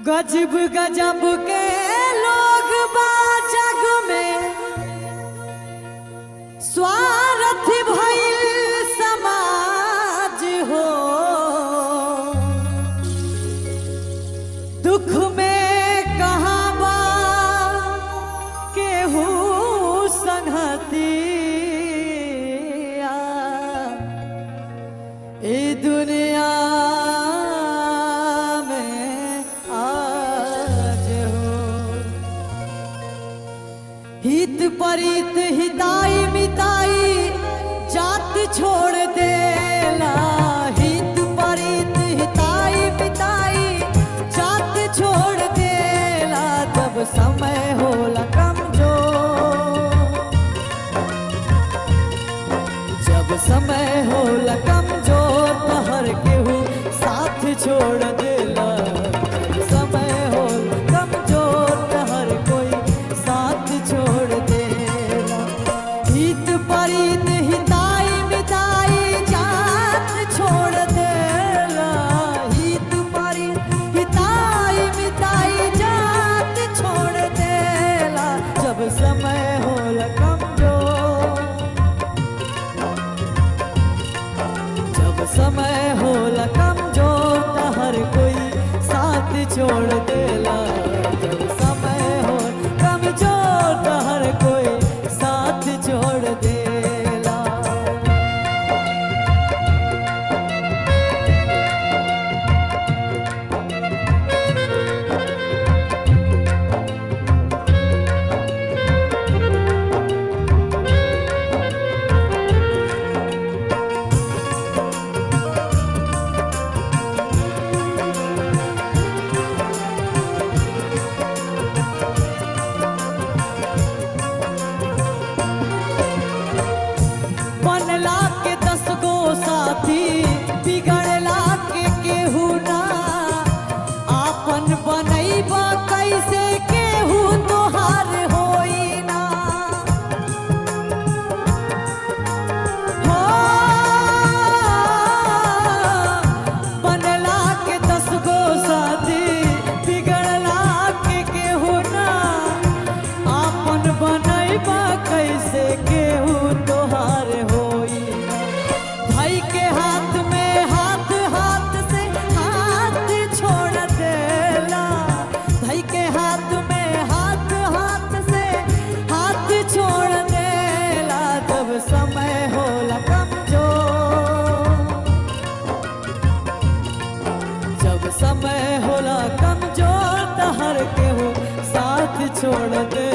गजब गजब के लोग बा जग में, स्वार्थी भइल समाज हो। दुख में कहाँ बा केहू संगतिया, ए दुनिया हित परित हिताई मिताई जात छोड़ देला। हित परित हिताई मिताई जात छोड़ देला। जब समय होला कमजोर, जब समय होला कमजोर तो हर केहू साथ छोड़ देला। समय होला कमजोर तो हर कोई साथ छोड़ देला। हित परित हिताई मिताई जात छोड़ देला। हित परित हिताई मिताई जात छोड़ देला। जब समय होला कमजोर, जब समय होला कमजोर तो हर कोई साथ छोड़ देला। जब समय हो कमजोर तो हर कोई साथ छोड़ देला। बनला के 10 गो साथी, बिगड़ला के केहू ना। आपन बनैबा कैसे केहू तोहार होई ना। हो बनला के 10 गो साथी, बिगड़ला के केहू ना। आपन बनैबा कैसे केहू तोहार होई। भाई के हाथ में हाथ, हाथ से हाथ छोड़ देला। भाई के हाथ में हाथ, हाथ से हाथ छोड़ देला। जब समय होला कमजोर, जब समय होला कमजोर तो हर केहू साथ छोड़ दे।